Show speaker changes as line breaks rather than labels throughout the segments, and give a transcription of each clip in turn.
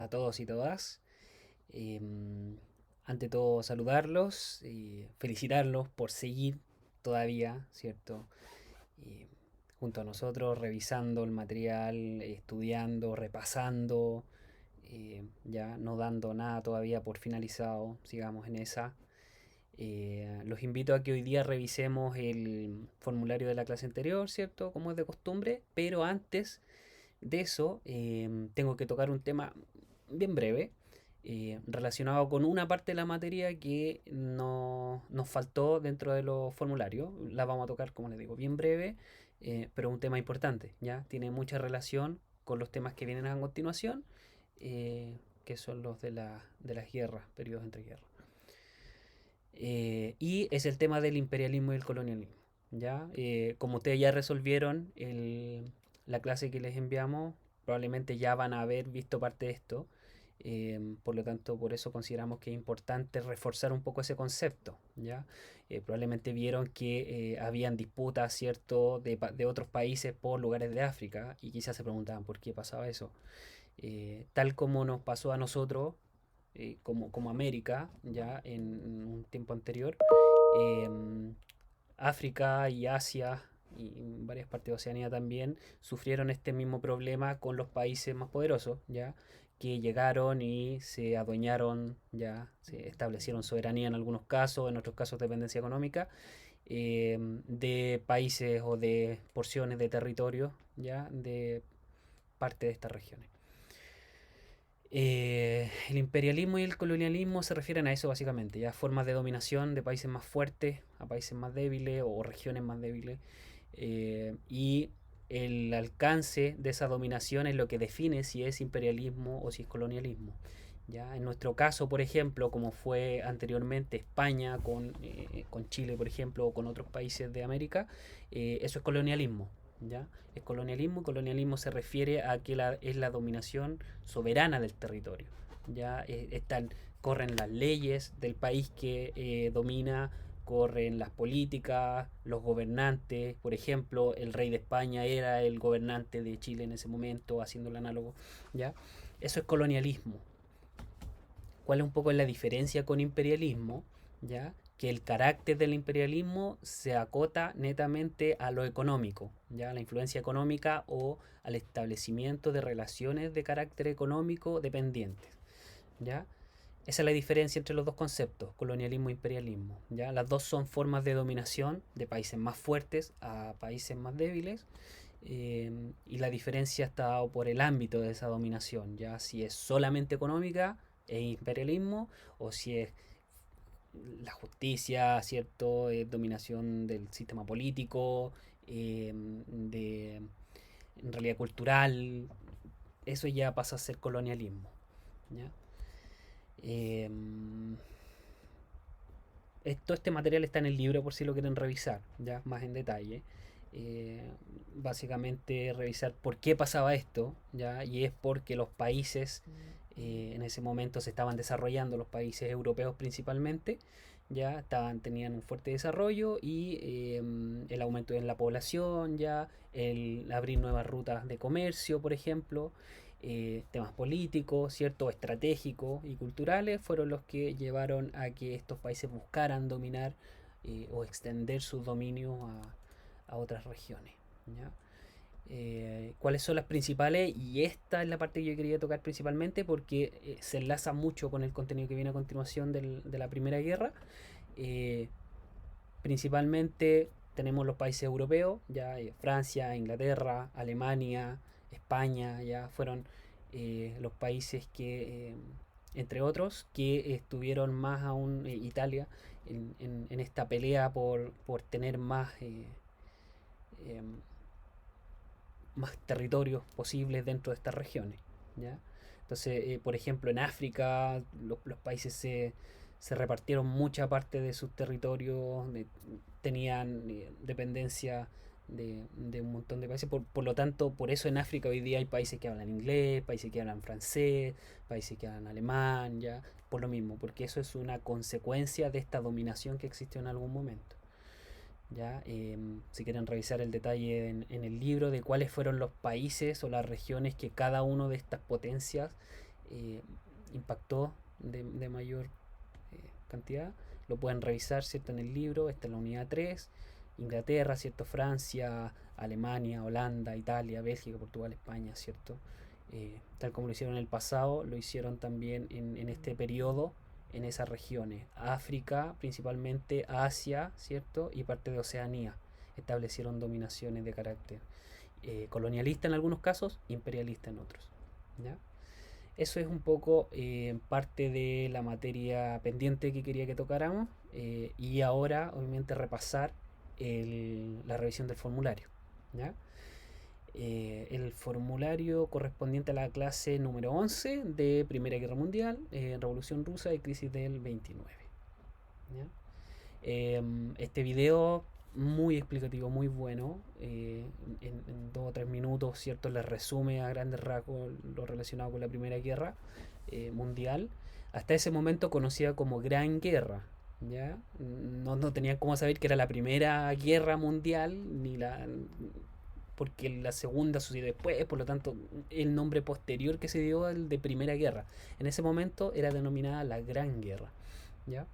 A todos y todas. Em, Ante todo, saludarlos y felicitarlos por seguir todavía, ¿cierto? Eh, Junto a nosotros, revisando el material, estudiando, repasando, ya no dando nada todavía por finalizado, sigamos en esa. Los invito a que hoy día revisemos el formulario de la clase anterior, ¿cierto? Como es de costumbre, pero antes de eso, tengo que tocar un tema bien breve, relacionado con una parte de la materia que no, nos faltó dentro de los formularios. La vamos a tocar, como les digo, bien breve, pero un tema importante, ¿ya? Tiene mucha relación con los temas que vienen a continuación, que son los de las guerras, periodos entre guerras. Y es el tema del imperialismo y el colonialismo. ¿Ya? Como ustedes ya resolvieron la clase que les enviamos, probablemente ya van a haber visto parte de esto. Por lo tanto, por eso consideramos que es importante reforzar un poco ese concepto. ¿Ya? Probablemente vieron que habían disputas, ¿cierto?, de otros países por lugares de África y quizás se preguntaban por qué pasaba eso. Tal como nos pasó a nosotros como América, ya en un tiempo anterior, eh, África y Asia y varias partes de Oceanía también sufrieron este mismo problema con los países más poderosos, ya que llegaron y se adueñaron, ya se establecieron soberanía en algunos casos, en otros casos dependencia económica, de países o de porciones de territorio, ya de parte de estas regiones. El imperialismo y el colonialismo se refieren a eso básicamente, ya formas de dominación de países más fuertes a países más débiles o regiones más débiles. Y el alcance de esa dominación es lo que define si es imperialismo o si es colonialismo. ¿Ya? En nuestro caso, por ejemplo, como fue anteriormente España con Chile, por ejemplo, o con otros países de América, eso es colonialismo. ¿Ya? Es colonialismo. Colonialismo se refiere a que es la dominación soberana del territorio. ¿Ya? Corren las leyes del país que domina, corren las políticas, los gobernantes. Por ejemplo, el rey de España era el gobernante de Chile en ese momento, haciendo el análogo. ¿Ya? Eso es colonialismo. ¿Cuál es un poco la diferencia con imperialismo? ¿Ya? Que el carácter del imperialismo se acota netamente a lo económico, ¿ya? A la influencia económica o al establecimiento de relaciones de carácter económico dependientes. ¿Ya? Esa es la diferencia entre los dos conceptos, colonialismo e imperialismo. ¿Ya? Las dos son formas de dominación de países más fuertes a países más débiles, y la diferencia está dado por el ámbito de esa dominación, ya si es solamente económica e imperialismo o si es la justicia, cierto, dominación del sistema político, de en realidad cultural, eso ya pasa a ser colonialismo. ¿Ya? Eh, Todo este material está en el libro por si lo quieren revisar, ya más en detalle. Eh, Básicamente revisar por qué pasaba esto, ya, y es porque los países en ese momento se estaban desarrollando, los países europeos principalmente, ya tenían un fuerte desarrollo y el aumento en la población, ya el abrir nuevas rutas de comercio, por ejemplo, temas políticos, ¿cierto? Estratégicos y culturales fueron los que llevaron a que estos países buscaran dominar o extender sus dominios a otras regiones. ¿Ya? ¿Cuáles son las principales? Y esta es la parte que yo quería tocar principalmente porque se enlaza mucho con el contenido que viene a continuación de la Primera Guerra. Eh, Principalmente tenemos los países europeos, ya Francia, Inglaterra, Alemania, España, ya fueron los países que, entre otros, que estuvieron más aún, Italia, en esta pelea por tener eh, más territorios posibles dentro de estas regiones. ¿Ya? Entonces, por ejemplo, en África los países se repartieron mucha parte de sus territorios, tenían dependencia de un montón de países. Por lo tanto, por eso en África hoy día hay países que hablan inglés, países que hablan francés, países que hablan alemán, ya, por lo mismo, porque eso es una consecuencia de esta dominación que existió en algún momento. ¿Ya? Si quieren revisar el detalle en el libro de cuáles fueron los países o las regiones que cada uno de estas potencias eh, impactó de mayor cantidad. Lo pueden revisar, ¿cierto? En el libro, está en la unidad 3. Inglaterra, ¿cierto? Francia, Alemania, Holanda, Italia, Bélgica, Portugal, España, ¿cierto? Tal como lo hicieron en el pasado, lo hicieron también en este periodo en esas regiones. África, principalmente Asia, ¿cierto? Y parte de Oceanía. Establecieron dominaciones de carácter colonialista en algunos casos, imperialista en otros. ¿Ya? Eso es un poco parte de la materia pendiente que quería que tocáramos y ahora obviamente repasar la revisión del formulario. ¿Ya? El formulario correspondiente a la clase número 11 de Primera Guerra Mundial, Revolución Rusa y Crisis del 29. ¿Ya? Este video muy explicativo, muy bueno, en 2 o 3 minutos, ¿cierto? Les resume a grandes rasgos lo relacionado con la Primera Guerra Mundial, hasta ese momento conocida como Gran Guerra, ¿ya? No tenían cómo saber que era la Primera Guerra Mundial, ni la porque la segunda sucedió después, por lo tanto el nombre posterior que se dio el de Primera Guerra. En ese momento era denominada la Gran Guerra, ¿ya?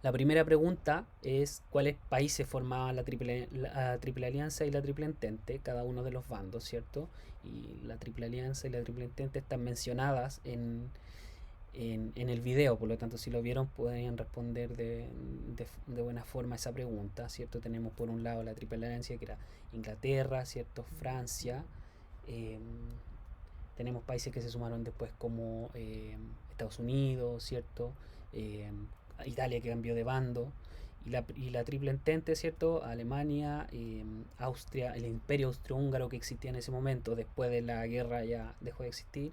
La primera pregunta es cuáles países formaban la Triple Alianza y la Triple Entente, cada uno de los bandos, ¿cierto? Y la Triple Alianza y la Triple Entente están mencionadas en el video, por lo tanto si lo vieron podrían responder de buena forma esa pregunta, ¿cierto? Tenemos por un lado la Triple Alianza que era Inglaterra, ¿cierto? Francia, eh, tenemos países que se sumaron después como Estados Unidos, ¿cierto? Eh, Italia que cambió de bando. Y la triple entente, ¿cierto? Alemania, Austria, el imperio austrohúngaro que existía en ese momento, después de la guerra ya dejó de existir,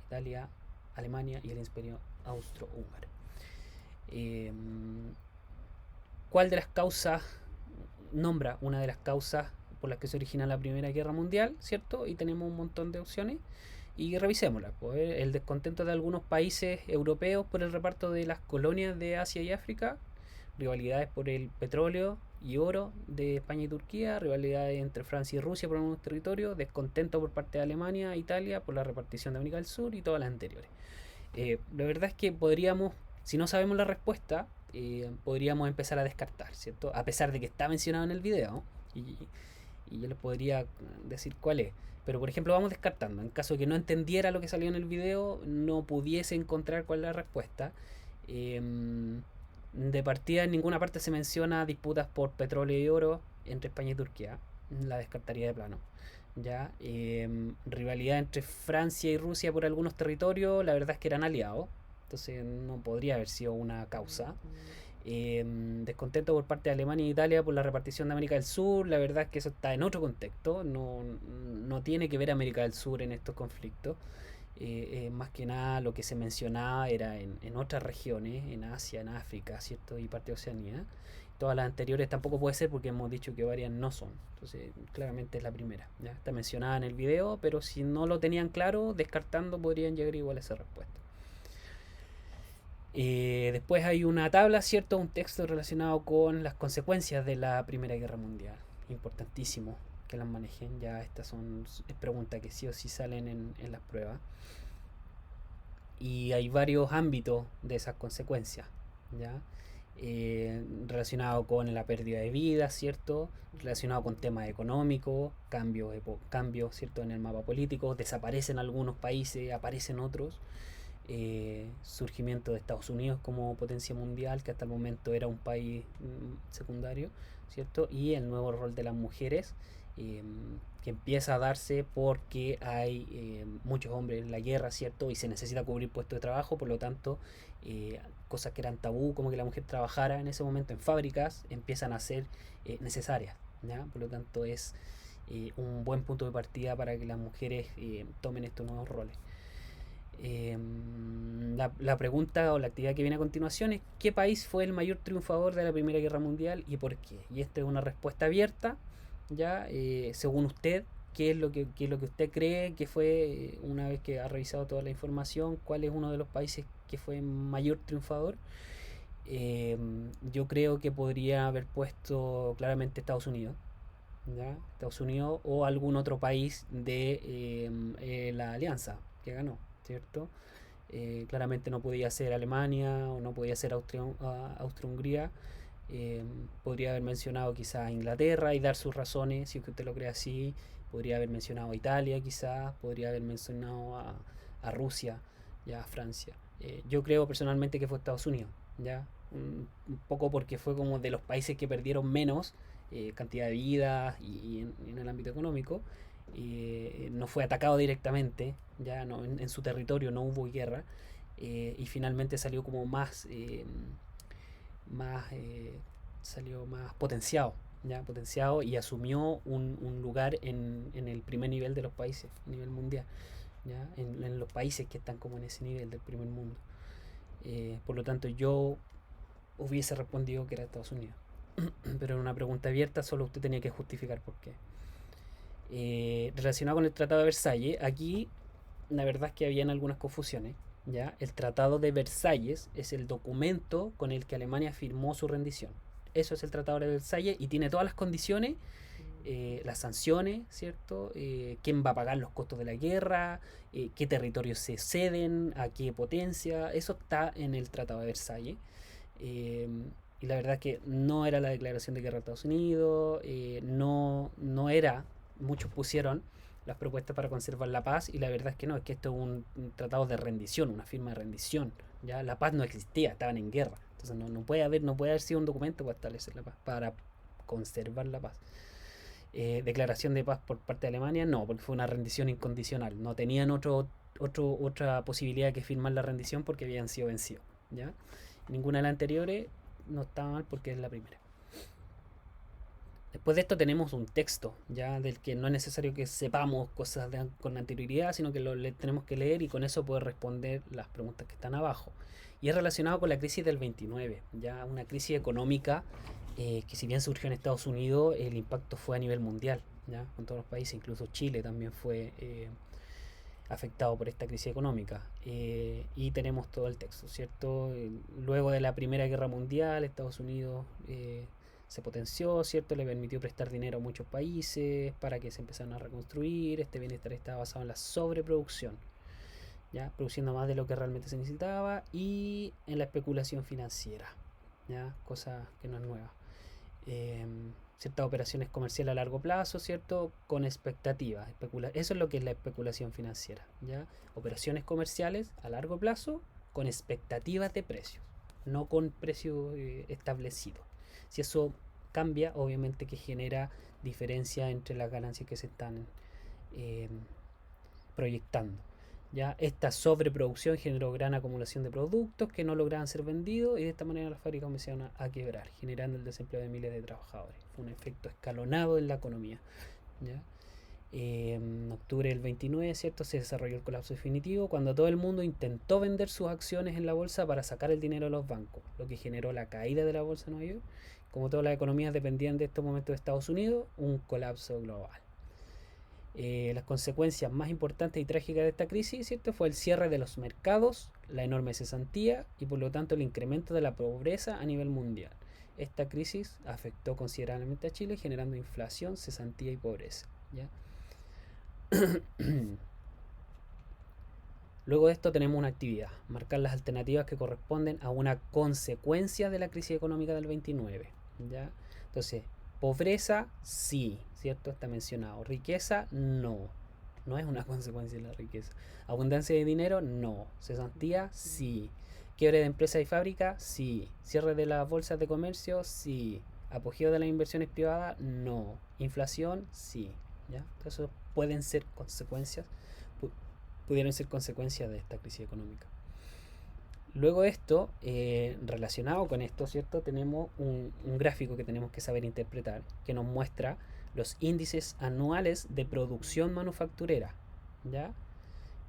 Italia, Alemania y el imperio austrohúngaro. Eh, ¿Cuál de las causas nombra una de las causas por las que se origina la Primera Guerra Mundial, ¿cierto? Y tenemos un montón de opciones y revisémoslas. Pues, el descontento de algunos países europeos por el reparto de las colonias de Asia y África, rivalidades por el petróleo y oro de España y Turquía, rivalidades entre Francia y Rusia por algunos territorios, descontento por parte de Alemania e Italia por la repartición de América del Sur y todas las anteriores. La verdad es que podríamos, si no sabemos la respuesta, podríamos empezar a descartar, ¿cierto? A pesar de que está mencionado en el video, y yo les podría decir cuál es. Pero por ejemplo vamos descartando. En caso de que no entendiera lo que salió en el video, no pudiese encontrar cuál es la respuesta. De partida en ninguna parte se menciona disputas por petróleo y oro entre España y Turquía. La descartaría de plano. Ya, rivalidad entre Francia y Rusia por algunos territorios, la verdad es que eran aliados. Entonces no podría haber sido una causa. Descontento por parte de Alemania e Italia por la repartición de América del Sur, la verdad es que eso está en otro contexto, no tiene que ver América del Sur en estos conflictos. Más que nada lo que se mencionaba era en otras regiones, en Asia, en África, ¿cierto? Y parte de Oceanía. Todas las anteriores tampoco puede ser porque hemos dicho que varias no son. Entonces, claramente es la primera. ¿Ya? Está mencionada en el video, pero si no lo tenían claro, descartando podrían llegar igual a esa respuesta. Después hay una tabla, ¿cierto? Un texto relacionado con las consecuencias de la Primera Guerra Mundial. Importantísimo que las manejen. Ya estas son preguntas que sí o sí salen en las pruebas. Y hay varios ámbitos de esas consecuencias, ¿ya? Relacionado con la pérdida de vida, ¿cierto? Relacionado con temas económicos, cambios, ¿cierto? En el mapa político, desaparecen algunos países, aparecen otros. Surgimiento de Estados Unidos como potencia mundial, que hasta el momento era un país secundario, ¿cierto? Y el nuevo rol de las mujeres, que empieza a darse porque hay muchos hombres en la guerra, ¿cierto? Y se necesita cubrir puestos de trabajo, por lo tanto, cosas que eran tabú, como que la mujer trabajara en ese momento en fábricas, empiezan a ser necesarias, ¿ya? Por lo tanto, es un buen punto de partida para que las mujeres tomen estos nuevos roles. La pregunta o la actividad que viene a continuación es ¿qué país fue el mayor triunfador de la Primera Guerra Mundial y por qué? Y esta es una respuesta abierta, ya según usted, qué es lo que usted cree que fue, una vez que ha revisado toda la información, cuál es uno de los países que fue mayor triunfador. Yo creo que podría haber puesto claramente Estados Unidos, ¿ya? Estados Unidos o algún otro país de la alianza que ganó. ¿cierto? Claramente no podía ser Alemania o no podía ser Austria-Hungría. Podría haber mencionado quizás Inglaterra y dar sus razones, si usted lo cree así. Podría haber mencionado a Italia quizás, podría haber mencionado a Rusia, ya a Francia. Yo creo personalmente que fue Estados Unidos, ya un poco porque fue como de los países que perdieron menos cantidad de vidas y en el ámbito económico. No fue atacado directamente, ya no, en su territorio no hubo guerra, y finalmente salió como más salió más potenciado, ya potenciado y asumió un lugar en el primer nivel de los países, a nivel mundial, ya en los países que están como en ese nivel del primer mundo. Por lo tanto, yo hubiese respondido que era Estados Unidos. Pero en una pregunta abierta solo usted tenía que justificar por qué. Relacionado con el Tratado de Versalles, aquí la verdad es que habían algunas confusiones. ¿Ya? El Tratado de Versalles es el documento con el que Alemania firmó su rendición. Eso es el Tratado de Versalles y tiene todas las condiciones, las sanciones, ¿cierto? ¿Quién va a pagar los costos de la guerra? ¿Qué territorios se ceden? ¿A qué potencia? Eso está en el Tratado de Versalles. Eh, y la verdad es que no era la declaración de guerra de Estados Unidos, no era, muchos pusieron las propuestas para conservar la paz y la verdad es que no, es que esto es un tratado de rendición, una firma de rendición, ya la paz no existía, estaban en guerra, entonces no puede haber sido un documento para establecer la paz, para conservar la paz. Declaración de paz por parte de Alemania, no, porque fue una rendición incondicional, no tenían otra posibilidad que firmar la rendición porque habían sido vencidos, ¿ya? Ninguna de las anteriores no estaba mal porque es la primera. Después de esto tenemos un texto, ya del que no es necesario que sepamos cosas con anterioridad, sino que tenemos que leer y con eso poder responder las preguntas que están abajo. Y es relacionado con la crisis del 29, ya una crisis económica que si bien surgió en Estados Unidos, el impacto fue a nivel mundial, ya con todos los países, incluso Chile también fue afectado por esta crisis económica. Y tenemos todo el texto, ¿cierto? Luego de la Primera Guerra Mundial, Estados Unidos se potenció, ¿cierto? Le permitió prestar dinero a muchos países para que se empezaran a reconstruir. Este bienestar estaba basado en la sobreproducción, ¿ya? Produciendo más de lo que realmente se necesitaba y en la especulación financiera, ¿ya? Cosa que no es nueva. Eh, Ciertas operaciones comerciales a largo plazo, ¿cierto? Con expectativas. Eso es lo que es la especulación financiera, ¿ya? Operaciones comerciales a largo plazo con expectativas de precios, no con precio establecido. Si eso cambia, obviamente que genera diferencia entre las ganancias que se están eh, proyectando. ¿Ya? Esta sobreproducción generó gran acumulación de productos que no lograban ser vendidos y de esta manera las fábricas comenzaron a quebrar, generando el desempleo de miles de trabajadores. Fue un efecto escalonado en la economía. ¿Ya? En octubre del 29, ¿cierto? Se desarrolló el colapso definitivo cuando todo el mundo intentó vender sus acciones en la bolsa para sacar el dinero de los bancos, lo que generó la caída de la bolsa de Nueva York. Como todas las economías dependían de estos momentos de Estados Unidos, un colapso global. Las consecuencias más importantes y trágicas de esta crisis, ¿cierto? Fue el cierre de los mercados, la enorme cesantía y por lo tanto el incremento de la pobreza a nivel mundial. Esta crisis afectó considerablemente a Chile, generando inflación, cesantía y pobreza, ¿ya? Luego de esto tenemos una actividad, marcar las alternativas que corresponden a una consecuencia de la crisis económica del 29, ¿ya? Entonces, pobreza, sí, ¿cierto? Está mencionado. Riqueza, no. No es una consecuencia de la riqueza. Abundancia de dinero, no. Cesantía, sí. Quiebre de empresas y fábricas, sí. Cierre de las bolsas de comercio, sí. Apogeo de las inversiones privadas, no. Inflación, sí. ¿Ya? Entonces pueden ser consecuencias, pudieron ser consecuencias de esta crisis económica. Luego de esto, relacionado con esto, ¿cierto? Tenemos un gráfico que tenemos que saber interpretar, que nos muestra los índices anuales de producción manufacturera, ¿ya?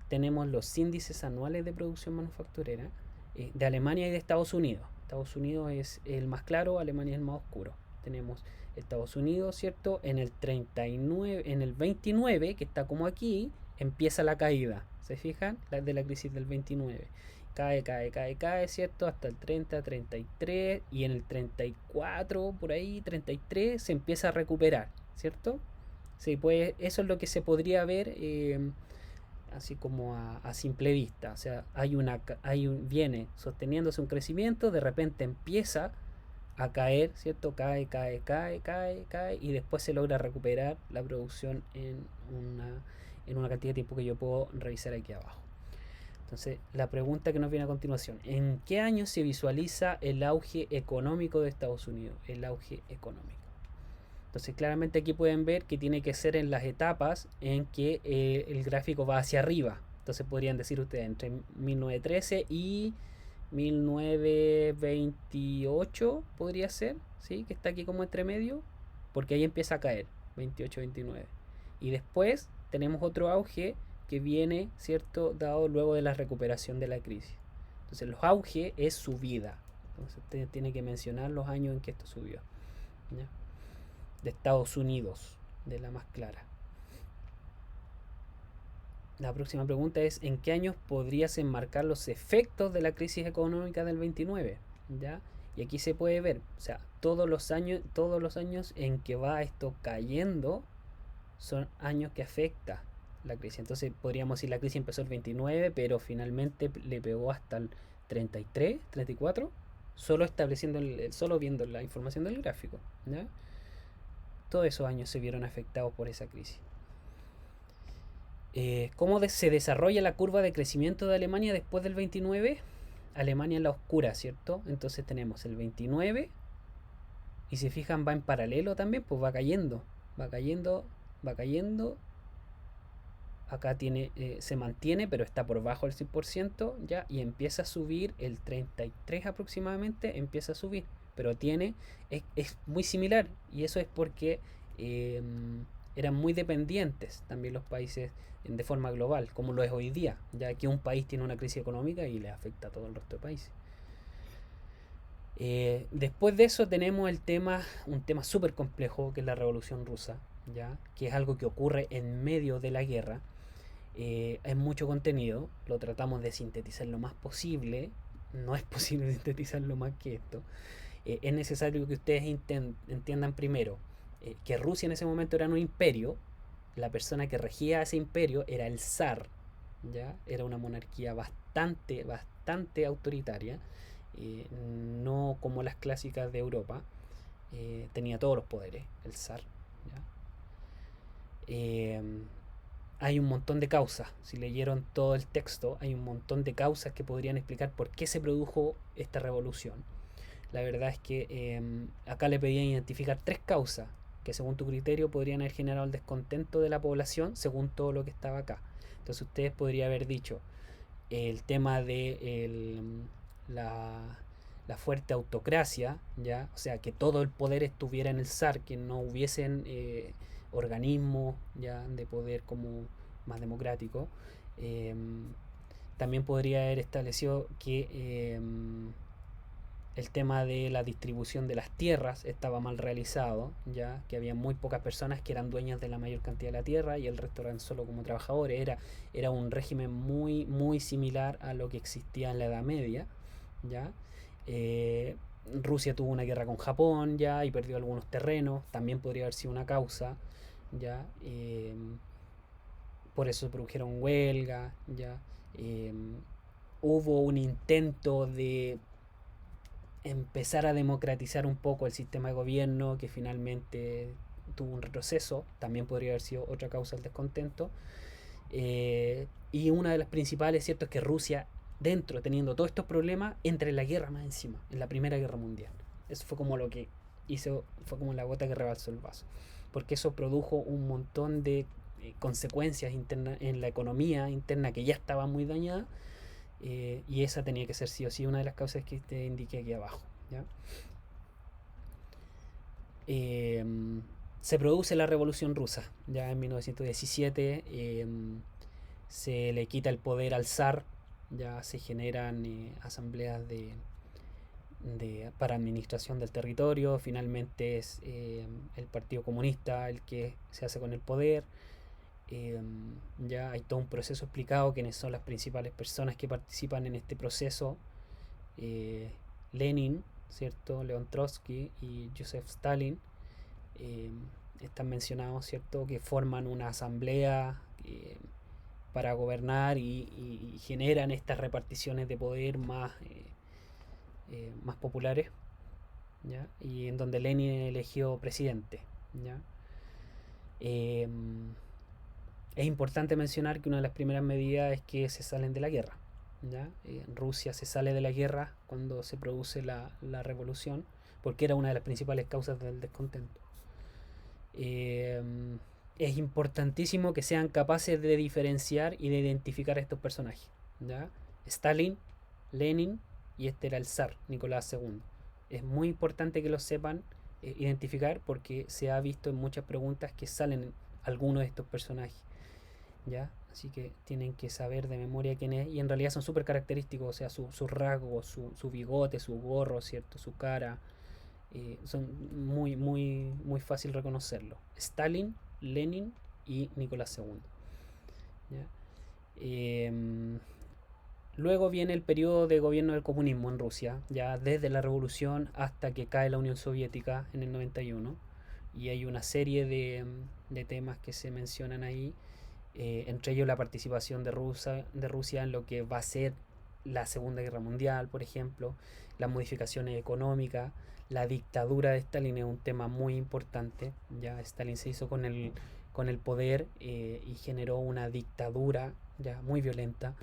Tenemos los índices anuales de producción manufacturera de Alemania y de Estados Unidos. Estados Unidos es el más claro, Alemania es el más oscuro. Tenemos Estados Unidos, ¿cierto? En el 39, en el 29, que está como aquí, empieza la caída. ¿Se fijan? De la crisis del 29. Cae, ¿cierto? Hasta el 30, 33 y en el 34, por ahí, 33, se empieza a recuperar, ¿cierto? Sí, pues eso es lo que se podría ver así como a simple vista. O sea, viene sosteniéndose un crecimiento, de repente empieza a caer, ¿cierto? Cae, y después se logra recuperar la producción en una cantidad de tiempo que yo puedo revisar aquí abajo. Entonces, la pregunta que nos viene a continuación: ¿en qué año se visualiza el auge económico de Estados Unidos? El auge económico. Entonces, claramente aquí pueden ver que tiene que ser en las etapas en que el gráfico va hacia arriba. Entonces, podrían decir ustedes entre 1913 y 1928, podría ser, ¿sí? Que está aquí como entre medio, porque ahí empieza a caer, 28-29. Y después tenemos otro auge que viene, ¿cierto? Dado luego de la recuperación de la crisis. Entonces, los auge es subida. Entonces, usted tiene que mencionar los años en que esto subió, ¿ya? De Estados Unidos, de la más clara. La próxima pregunta es: ¿en qué años podrías enmarcar los efectos de la crisis económica del 29? ¿Ya? Y aquí se puede ver, o sea, todos los años en que va esto cayendo son años que afecta la crisis. Entonces podríamos decir la crisis empezó el 29, pero finalmente le pegó hasta el 33, 34, solo estableciendo solo viendo la información del gráfico, ¿ya? Todos esos años se vieron afectados por esa crisis. ¿Cómo se desarrolla la curva de crecimiento de Alemania después del 29? Alemania en la oscura, ¿cierto? Entonces tenemos el 29 y si fijan va en paralelo también, pues va cayendo, va cayendo, va cayendo. Acá se mantiene, pero está por bajo del 100%, ¿ya? Y empieza a subir el 33 aproximadamente, empieza a subir, pero es muy similar, y eso es porque eh, eran muy dependientes también los países de forma global, como lo es hoy día, ya que un país tiene una crisis económica y le afecta a todo el resto de países. Después de eso tenemos un tema súper complejo, que es la Revolución Rusa, ¿ya? Que es algo que ocurre en medio de la guerra. Es mucho contenido, lo tratamos de sintetizar lo más posible, no es posible sintetizar lo más que esto. Es necesario que ustedes entiendan primero que Rusia en ese momento era un imperio, la persona que regía ese imperio era el zar, ¿ya? Era una monarquía bastante autoritaria, no como las clásicas de Europa, tenía todos los poderes, el zar, ¿ya? Eh, Hay un montón de causas. Si leyeron todo el texto, hay un montón de causas que podrían explicar por qué se produjo esta revolución. La verdad es que acá le pedían identificar tres causas que según tu criterio podrían haber generado el descontento de la población según todo lo que estaba acá. Entonces ustedes podrían haber dicho el tema de la fuerte autocracia, ¿ya? O sea, que todo el poder estuviera en el zar, que no hubiesen organismos ya de poder como más democrático. Eh, También podría haber establecido que el tema de la distribución de las tierras estaba mal realizado, ya que había muy pocas personas que eran dueñas de la mayor cantidad de la tierra y el resto eran solo como trabajadores. Era un régimen muy similar a lo que existía en la Edad Media, ya. Eh, Rusia tuvo una guerra con Japón ya y perdió algunos terrenos, también podría haber sido una causa, ya. Por eso se produjeron huelgas, ya. Eh, Hubo un intento de empezar a democratizar un poco el sistema de gobierno que finalmente tuvo un retroceso, también podría haber sido otra causa del descontento. Y una de las principales, ¿cierto?, es que Rusia, dentro, teniendo todos estos problemas, entra en la guerra más encima, en la Primera Guerra Mundial. Eso fue como lo que hizo, fue como la gota que rebalsó el vaso, porque eso produjo un montón de consecuencias internas en la economía interna que ya estaba muy dañada, y esa tenía que ser sí o sí una de las causas que te indiqué aquí abajo, ¿ya? Eh, Se produce la Revolución Rusa, ya en 1917, se le quita el poder al zar, ya se generan asambleas para administración del territorio, finalmente es el Partido Comunista el que se hace con el poder. Eh, ya hay todo un proceso explicado, quiénes son las principales personas que participan en este proceso. eh, Lenin, ¿cierto? León Trotsky y Joseph Stalin eh, están mencionados, ¿cierto? Que forman una asamblea para gobernar y generan estas reparticiones de poder más populares, ¿ya? Y en donde Lenin eligió presidente, ¿ya? Eh, es importante mencionar que una de las primeras medidas es que se salen de la guerra, ¿ya? Rusia se sale de la guerra cuando se produce la revolución, porque era una de las principales causas del descontento. Eh, es importantísimo que sean capaces de diferenciar y de identificar a estos personajes, ¿ya? Stalin, Lenin y este era el zar, Nicolás II. Es muy importante que lo sepan identificar porque se ha visto en muchas preguntas que salen algunos de estos personajes, ¿ya? Así que tienen que saber de memoria quién es y en realidad son súper característicos, o sea, sus rasgos, su bigote, su gorro, ¿cierto? Su cara, son muy fácil reconocerlo. Stalin, Lenin y Nicolás II. ¿Ya? Eh, Luego viene el periodo de gobierno del comunismo en Rusia, ya desde la revolución hasta que cae la Unión Soviética en el 91. Y hay una serie de temas que se mencionan ahí, entre ellos la participación de Rusia en lo que va a ser la Segunda Guerra Mundial, por ejemplo, las modificaciones económicas, la dictadura de Stalin es un tema muy importante. Ya Stalin se hizo con el poder y generó una dictadura ya muy violenta.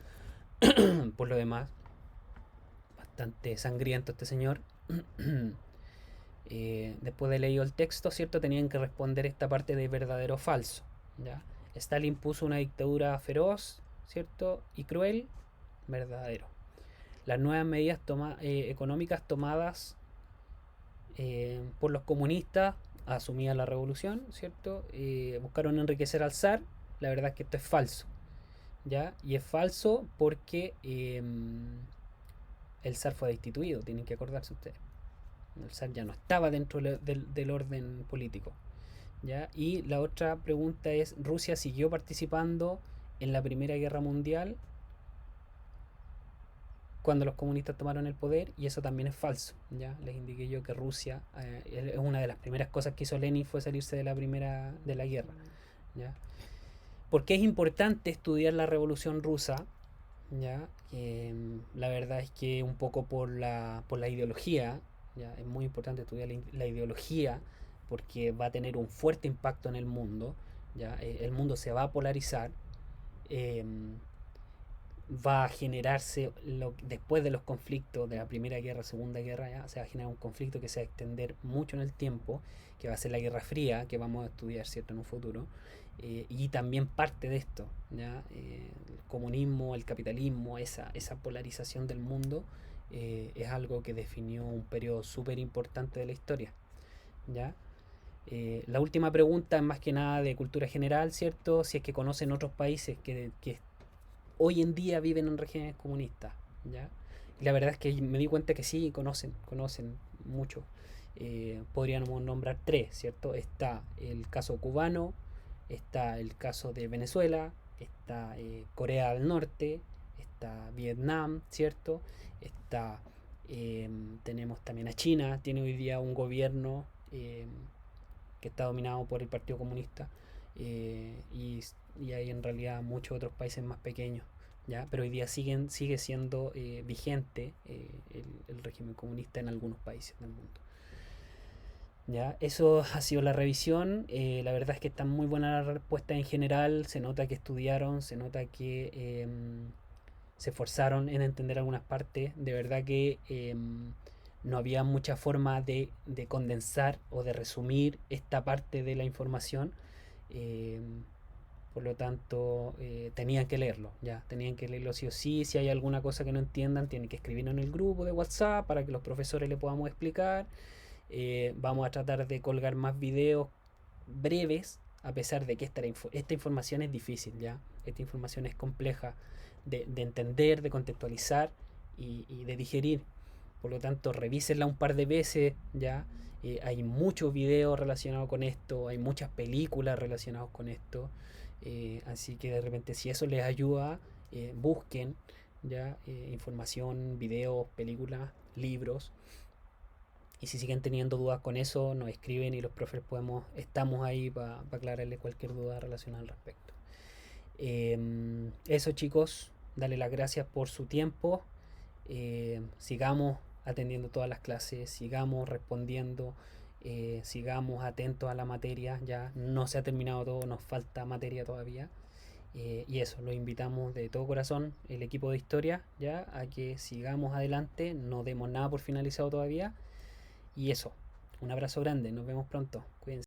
Por lo demás, bastante sangriento este señor. Después de leído el texto, ¿cierto? Tenían que responder esta parte de verdadero o falso. ¿Ya? Stalin puso una dictadura feroz, ¿cierto? Y cruel, verdadero. Las nuevas medidas económicas tomadas por los comunistas asumían la revolución, ¿cierto? Buscaron enriquecer al zar. La verdad es que esto es falso, ¿ya? Y es falso porque el zar fue destituido, tienen que acordarse ustedes. El zar ya no estaba dentro del orden político, ¿ya? Y la otra pregunta es, ¿Rusia siguió participando en la Primera Guerra Mundial cuando los comunistas tomaron el poder? Y eso también es falso, ¿ya? Les indiqué yo que Rusia, es una de las primeras cosas que hizo Lenin fue salirse de la guerra, ¿ya? ¿Por qué es importante estudiar la Revolución Rusa? ¿Ya? La verdad es que un poco por la ideología, ¿ya? Es muy importante estudiar la ideología porque va a tener un fuerte impacto en el mundo, ¿ya? El mundo se va a polarizar, eh, va a generarse, después de los conflictos de la Primera Guerra, Segunda Guerra, ¿ya? Se va a generar un conflicto que se va a extender mucho en el tiempo, que va a ser la Guerra Fría, que vamos a estudiar, ¿cierto?, en un futuro. Y también parte de esto, ¿ya? El comunismo, el capitalismo, esa polarización del mundo, es algo que definió un periodo súper importante de la historia, ¿ya? La última pregunta es más que nada de cultura general, ¿cierto? Si es que conocen otros países que hoy en día viven en regiones comunistas, ¿ya? Y la verdad es que me di cuenta que sí, conocen mucho. Podríamos nombrar tres, ¿cierto? Está el caso cubano, está el caso de Venezuela, está Corea del Norte, está Vietnam, ¿cierto? Está, tenemos también a China, tiene hoy día un gobierno que está dominado por el Partido Comunista, y hay en realidad muchos otros países más pequeños, ¿ya? Pero hoy día sigue siendo vigente el régimen comunista en algunos países del mundo. ¿Ya? Eso ha sido la revisión. La verdad es que están muy buenas las respuestas en general. Se nota que estudiaron, se nota que se esforzaron en entender algunas partes. De verdad que no había mucha forma de condensar o de resumir esta parte de la información. Eh, por lo tanto, tenían que leerlo, ya, tenían que leerlo sí o sí. Si hay alguna cosa que no entiendan, tienen que escribirlo en el grupo de WhatsApp para que los profesores le podamos explicar. Vamos a tratar de colgar más videos breves, a pesar de que esta información es difícil, ¿ya? Esta información es compleja de entender, de contextualizar y de digerir. Por lo tanto, revísenla un par de veces, ¿ya? Hay muchos videos relacionados con esto, hay muchas películas relacionadas con esto. Así que de repente, si eso les ayuda, busquen, ¿ya? Información, videos, películas, libros. Y si siguen teniendo dudas con eso, nos escriben y los profes estamos ahí para aclararles cualquier duda relacionada al respecto. Eso chicos, dale las gracias por su tiempo. Sigamos atendiendo todas las clases, sigamos respondiendo, sigamos atentos a la materia. Ya no se ha terminado todo, nos falta materia todavía. Y eso, lo invitamos de todo corazón, el equipo de historia, ya, a que sigamos adelante, no demos nada por finalizado todavía. Y eso, un abrazo grande, nos vemos pronto, cuídense.